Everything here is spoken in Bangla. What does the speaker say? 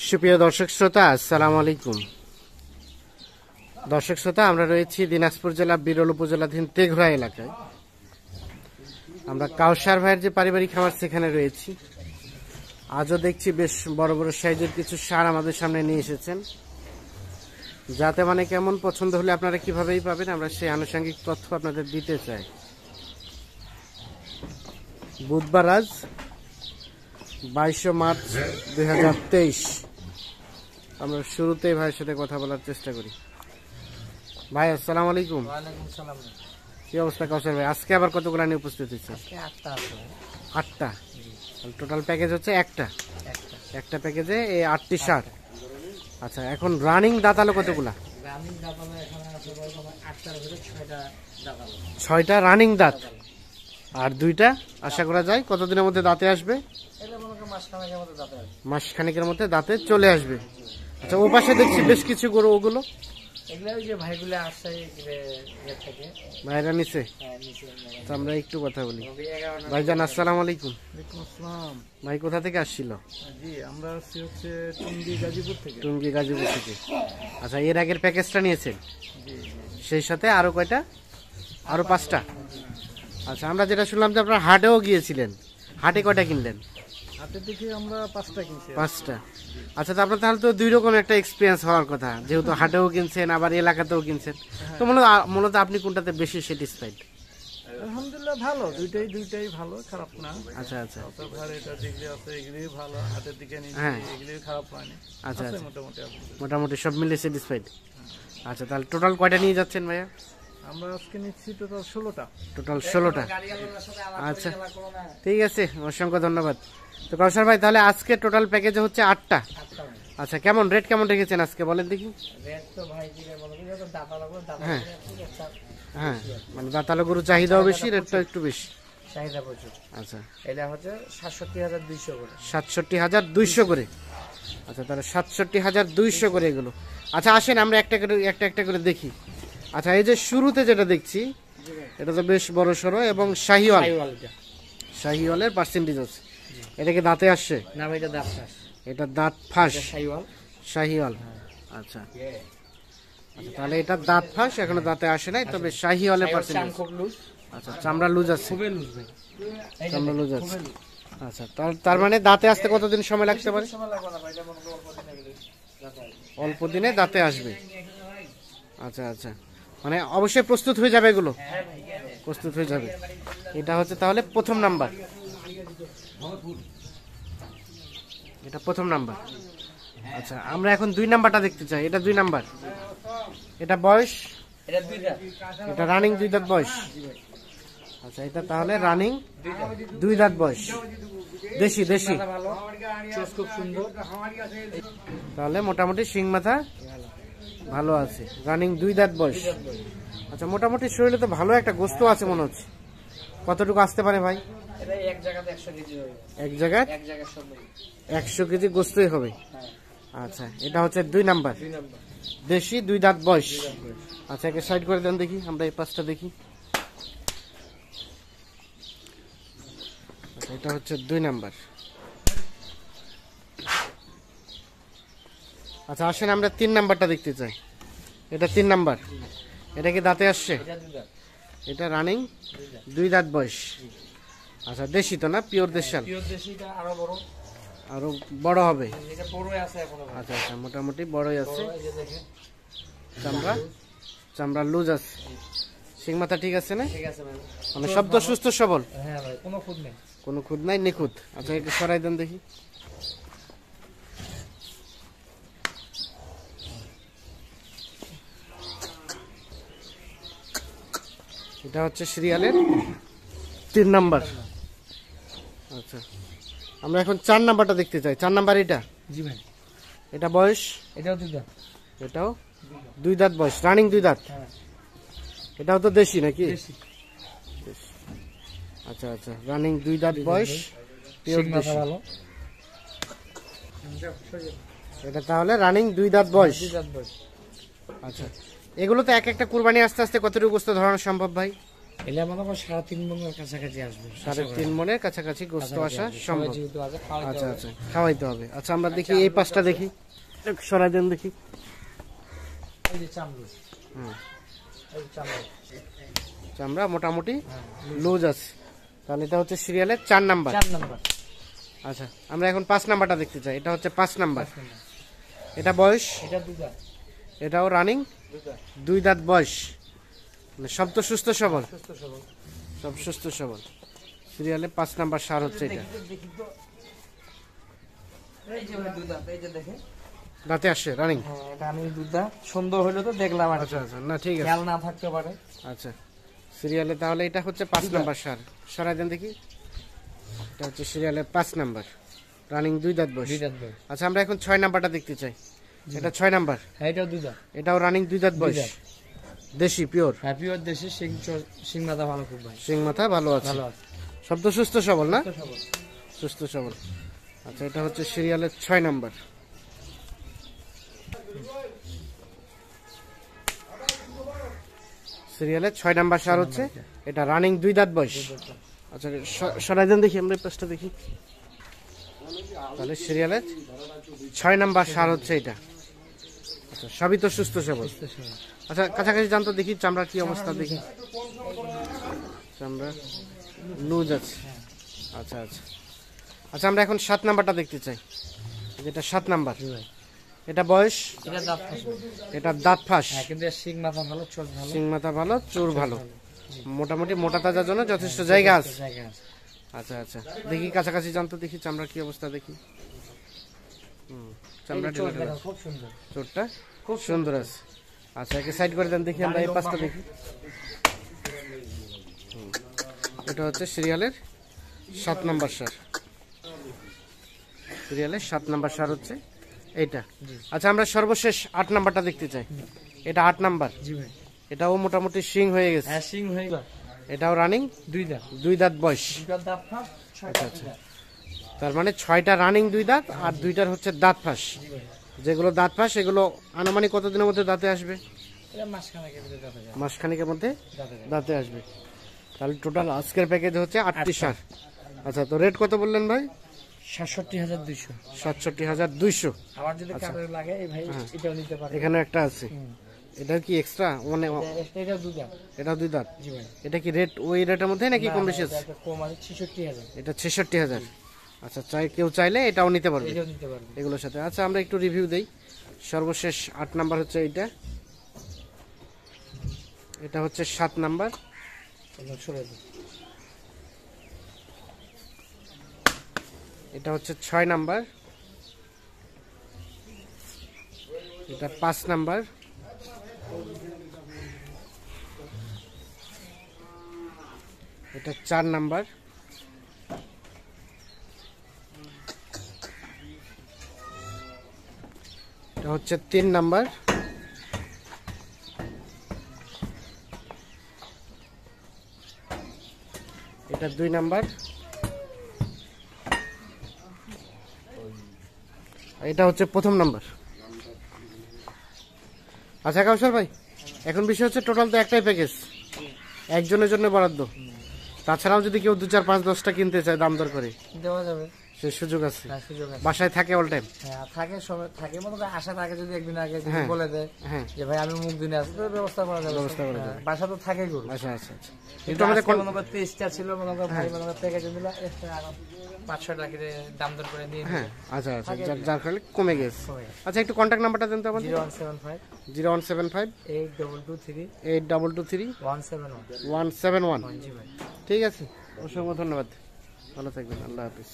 সুপ্রিয় দর্শক শ্রোতা, আসসালামু আলাইকুম। দর্শক শ্রোতা, আমরা রয়েছি দিনাজপুর জেলা বিরল উপজেলাধীন তেঘরা এলাকায়। আমরা কাউসার ভাইয়ের যে পারিবারিক খামার সেখানে রয়েছি। আজও দেখছি বেশ বড় বড় সাইজের কিছু ষাঁড় আমাদের সামনে নিয়ে এসেছেন। যাতে মানে কেমন পছন্দ হলে আপনারা কিভাবেই পাবেন, আমরা সেই আনুষঙ্গিক তথ্য আপনাদের দিতে চাই। বুধবার আজ 22 মার্চ 2023। আমরা শুরুতেই ভাইয়ের সাথে কথা বলার চেষ্টা করি। ভাই আসসালামু আলাইকুম। ওয়ালাইকুম সালাম। কি অবস্থা কাউসার ভাই? আজকে আবার কতগুলো নিয়ে উপস্থিত হয়েছে? আজকে 8টা আছে। 8টা। টোটাল প্যাকেজ হচ্ছে একটা প্যাকেজে এই 8টি ষাঁড়। আচ্ছা, এখন রানিং দাঁতালো কতগুলা? রানিং দাঁতালো এখানে আছে বলতে 8টার ভিতরে 6টা দাঁতালো। 6টা রানিং দাঁত আর 2টা আশা করা যায় কতদিনের মধ্যে দাঁতে আসবে? এটা মনে করেন মাসখানেকের মধ্যে দাঁতে আসবে। মাসখানেকের মধ্যে দাঁতে চলে আসবে। আচ্ছা, ও পাশে দেখছি বেশ কিছু গরু, ওগুলো এগুলো ওই যে ভাইগুলো আসছে থেকে ভাইরা নিচে। তো আমরা একটু কথা বলি। ভাইজান আসসালামু আলাইকুম। ওয়ালাইকুম আসসালাম। ভাই কোথা থেকে আসছিল? জি, আমরা আসছি হচ্ছে টুঙ্গি গাজীপুর থেকে। টুঙ্গি গাজীপুর থেকে। আচ্ছা, এর আগের প্যাকেজটা নিয়েছেন? জি। সেই সাথে আরো কয়টা? আরো 5টা। আচ্ছা, আমরা যেটা শুনলাম যে আপনারা হাটেও গিয়েছিলেন, হাটে কয়টা কিনলেন? হাতে থেকে আমরা 5টা কিনছি। 5টা। আচ্ছা, তো আপনার তাহলে তো 2 রকম একটা এক্সপিরিয়েন্স হওয়ার কথা, যেহেতু হাটেও কিনছেন আবার এলাকাতেও কিনছেন। তো মূলত আপনি কোনটাতে বেশি স্যাটিসফাইড? আলহামদুলিল্লাহ ভালো, দুইটাই ভালো, খারাপ না। আচ্ছা আচ্ছা। এটা যেগুলি আছে এগুলিই ভালো, হাতের দিকে নিয়ে এগুলিই খারাপ হয়নি। আচ্ছা আচ্ছা, মোটামুটি মোটামুটি সব মিলে স্যাটিসফাইড। আচ্ছা, তাহলে টোটাল কয়টা নিয়ে যাচ্ছেন ভাইয়া? আমরা আজকে নিচ্ছি টোটাল 16টা। টোটাল 16টা। আচ্ছা, ঠিক আছে, অসংখ্য ধন্যবাদ। তো কাউসার ভাই, তাহলে আজকে টোটাল প্যাকেজে হচ্ছে 8টা। আচ্ছা, কেমন রেট কেমন রেখেছেন আজকে বলেন দেখি? হ্যাঁ হ্যাঁ, মানে দাঁতালো গরু চাহিদাও বেশি, রেটটা একটু বেশি। চাহিদা প্রচুর। আচ্ছা, এটা হচ্ছে 67,200 করে। 67,200 করে। আচ্ছা, তাহলে 67,200 করে এগুলো। আচ্ছা, আসেন আমরা একটা করে দেখি। আচ্ছা, এই যে শুরুতে যেটা দেখছি এটা তো বেশ বড় সড়ো এবং শাহিওয়ালের পার্সেন্টেজ আছে। এটা কি দাঁতে আসছে? না ভাই, এটা দাঁত ফাঁস। এটা দাঁত ফাঁস। শাহিওয়াল। আচ্ছা, তাহলে এটা দাঁত ফাঁস, এখনো দাঁতে আসে নাই, তবে শাহিওয়ালের পার্সেন্টেজ। আচ্ছা, চামড়া লুজ আছে। চামড়া লুজ আছে। আচ্ছা, তার মানে দাঁতে আসতে কতদিন সময় লাগতে পারে? অল্প দিনে দাঁতে আসবে। আচ্ছা আচ্ছা, মানে অবশ্যই প্রস্তুত হয়ে যাবে এগুলো? প্রস্তুত হয়ে যাবে। এটা হচ্ছে তাহলে প্রথম নাম্বার। এটা প্রথম নাম্বার। আচ্ছা, আমরা এখন 2 নাম্বারটা দেখতে চাই। এটা 2 নাম্বার। এটা বয়স? এটা রানিং 2 দাঁত বয়স। আচ্ছা, এটা তাহলে রানিং 2 দাঁত বয়স। দেশি খুব সুন্দর। তাহলে মোটামুটি শিং মাথা ভালো আছে, রানিং 2 দাঁত বয়স। আচ্ছা, মোটামুটি শরীরে তো ভালো একটা গোস্ত আছে মনে হচ্ছে। কতটুকু আসতে পারে ভাই? এক জায়গাতে 100 কেজি হবে। এক জায়গায় 100 কেজি গোস্তই হবে। আচ্ছা, এটা হচ্ছে 2 নাম্বার। দেশি 2 দাঁত বয়স। আচ্ছা, একে সাইড করে দেন দেখি, আমরা এই পাশটা দেখি। আচ্ছা, এটা হচ্ছে 2 নাম্বার। আচ্ছা, আসেন আমরা 3 নাম্বারটা দেখতে চাই। এটা 3 নাম্বার। এটা কি দাঁতে আসছে? এটা রানিং 2 দাঁত বয়স। আচ্ছা, দেশি তো না? পিওর দেশাল? আরো বড় হবে। আচ্ছা আচ্ছা, মোটামুটি বড়ই আছে। চামড়া লুজ আছে। শিং মাথা ঠিক আছে না? মানে শব্দ সুস্থ সবল? কোনো খুদ নাই, নিখুঁত। আচ্ছা, একটু সরাই দেন দেখি। এটা হচ্ছে সিরিয়ালের 3 নাম্বার। আচ্ছা, আমরা এখন 4 নাম্বারটা দেখতে চাই। 4 নাম্বার এটা? জি ভাই। এটা বয়স? এটাও 2 দাঁত। এটাও 2 দাঁত বয়স, রানিং 2 দাঁত। এটাও তো দেশি নাকি? আচ্ছা আচ্ছা, রানিং 2 দাঁত বয়স, পিওর দেশি। এটা তাহলে রানিং 2 দাঁত বয়স। দাঁত বয়স। আচ্ছা, এগুলো তো এক একটা কুরবানি আস্তে আস্তে কতটুকু গোস্ত ধরানো সম্ভব ভাই? এলে মনে করো 3.5 মনের কাছাকাছি আসবে। 3.5 মনের কাছাকাছি গোস্ত আসা সম্ভব। যেহেতু আছে খাওয়াইতে আচ্ছা হবে। আচ্ছা, খাওয়াইতে হবে। আচ্ছা আমরা দেখি এই পাশটা দেখি, একটু সরাই দেন দেখি। এই যে চামড়া, হুম, এই চামড়া, চামড়া মোটামুটি লুজ আছে। তাহলে এটা হচ্ছে সিরিয়ালের 4 নাম্বার। 4 নাম্বার। আচ্ছা আমরা এখন 5 নাম্বারটা দেখতে চাই। এটা হচ্ছে 5 নাম্বার। এটা বয়স, এটা দুধা, এটাও রানিং, দুধা, 2 দাঁত বয়স, মানে সব তো সুস্থ সবল, সুস্থ সবল। সব সুস্থ সবল। সিরিয়ালে 5 নাম্বার সার হচ্ছে এটা। দেখি তো, এই যে ভাই দুধা, এই যে দেখেন। দাঁতে আসছে রানিং। হ্যাঁ, এটা আমি দুধা সুন্দর হলো তো দেখলাম আর কি। আচ্ছা আচ্ছা, না ঠিক আছে। খেয়াল না থাকতে পারে। আচ্ছা সিরিয়ালে তাহলে এটা হচ্ছে 5 নাম্বার সার। সরাই দেন দেখি। এটা হচ্ছে সিরিয়ালের 5 নাম্বার, রানিং 2 দাঁত বয়স। দুই দাঁত বয়স। আচ্ছা আমরা এখন 6 নাম্বারটা দেখতে চাই। এটা 6 নাম্বার, হ্যাঁ, এটাও দুধা। এটাও রানিং 2 দাঁত বয়স, দাঁত। দেশি পিওর, হ্যাপি ওর দেশে সিং মাথা ভালো খুব ভাই। সিং মাথা ভালো আছে, ভালো আছে। সব তো সুস্থ সবল না? সুস্থ সবল। সুস্থ সবল। আচ্ছা এটা হচ্ছে সিরিয়ালের 6 নাম্বার। সিরিয়ালের 6 নাম্বার সার হচ্ছে এটা, রানিং 2 দাঁত বয়স। আচ্ছা সরাই দেন দেখি, আমরা পাঁচটা দেখি। তাহলে সিরিয়ালের 6 নাম্বার সার হচ্ছে এটা। আচ্ছা সবই তো সুস্থ সবল। সুস্থ সবল। আচ্ছা কাছাকাছি জানতো দেখি চামড়ার কি অবস্থা দেখি। চামড়া লুজ আছে। আচ্ছা আচ্ছা আচ্ছা আমরা এখন 7 নাম্বারটা দেখতে চাই। যেটা 7 নাম্বার, জি ভাই। এটা বয়স, এটা দাঁত ফাঁসবে। এটা দাঁত ফাঁস, হ্যাঁ, কিন্তু এর সিং মাথা ভালো, চোখ ভালো। সিং মাথা ভালো, চুর ভালো, মোটামুটি মোটা তাজার জন্য যথেষ্ট জায়গা আছে। জায়গা আছে। আচ্ছা আচ্ছা দেখি কাছাকাছি জানতো দেখি চামড়ার কি অবস্থা দেখি। চামড়া এই চোখ ঢেলে দেখো, খুব সুন্দর। চোরটা খুব সুন্দর আছে। আচ্ছা একে সাইড করে দেন দেখি, আমরা এই পাশটা দেখি। এটা হচ্ছে সিরিয়ালের 7 নাম্বার সার। সিরিয়ালের 7 নাম্বার সার হচ্ছে এইটা। আচ্ছা আমরা সর্বশেষ 8 নাম্বারটা দেখতে চাই। এটা 8 নাম্বার, জি ভাই। এটাও মোটামুটি সিং হয়ে গেছে, হ্যাঁ, সিং হয়ে গেল। এটাও রানিং দুই দাঁত। 2 দাঁত বয়স। দুইটা দাঁত ফাঁস, ছয়টা দুধা। তার মানে 6টা রানিং 2 দাঁত আর 2টার হচ্ছে দাঁত ফাঁস। জি ভাই। যেগুলো দাঁত ফাঁস এগুলো আনুমানিক কতদিনের মধ্যে দাঁতে আসবে? এটা মাসখানেকের ভিতরে দাঁতে যায়। মাসখানেকের মধ্যে দাঁতে যায়। দাঁতে আসবে। তাহলে টোটাল আজকের প্যাকেজ হচ্ছে 8টি সার। আচ্ছা তো রেট কত বললেন ভাই? 67,200। 67,200। আবার যদি কারো লাগে এই ভাই এটাও নিতে পারে। এখানে একটা আছে, এটা কি এক্সট্রা মানে? এটা দুধা। এটা 2 দাঁত। জি ভাই। এটা কি রেট ওই রেটের মধ্যে নাকি কম বেশি আছে? এটা কম আছে, 66,000। এটা 66,000। আচ্ছা কেউ চাইলে এটাও নিতে পারবে এটাও নিতে পারবে। এগুলোর সাথে। আচ্ছা আমরা একটু রিভিউ দেই। সর্বশেষ 8 নাম্বার হচ্ছে এইটা, এটা হচ্ছে 7 নাম্বার, সরে দিন। এটা হচ্ছে 6 নাম্বার, এটা 5 নাম্বার, এটা 4 নাম্বার, এটা হচ্ছে 3 নাম্বার, এটা 2 নাম্বার, এটা হচ্ছে প্রথম নাম্বার। আচ্ছা কাউসার ভাই, এখন বিষয় হচ্ছে টোটাল তো একটাই প্যাকেজ, একজনের জন্য বরাদ্দ। তাছাড়াও যদি কেউ 2, 4, 5, 10টা কিনতে চায় দাম দর করে দেওয়া যাবে। সে সুযোগ আছে? হ্যাঁ, সুযোগ আছে। বাসায় থাকে অল টাইম? হ্যাঁ, থাকে সময় থাকে, মনে করেন আসার আগে যদি একদিন আগে যদি হ্যাঁ। বলে দেয় হ্যাঁ যে ভাই আমি মুখ দিনে আসবো, তো ব্যবস্থা করা যাবে। ব্যবস্থা করা যাবে। হ্যাঁ, বাসা তো থাকে গরু। আচ্ছা আচ্ছা আচ্ছা কিন্তু একটু আমাদের আজকে মনে করেন 23টা ছিল, মনে করেন ভাই মনে করেন প্যাকেজ দিল এক্সট্রা আরো 5-6 টাকা করে দাম দর করে নিয়ে হ্যাঁ আচ্ছা আচ্ছা যার ফলে কমে গেছে। কমে গেছে। আচ্ছা একটু কন্ট্যাক্ট নাম্বারটা দেন তো আমাদের। 0175 0175 8223 8223 171। 171। জি ভাই। ঠিক আছে, অসংখ্য ধন্যবাদ, ভালো থাকবেন, আল্লাহ হাফিজ।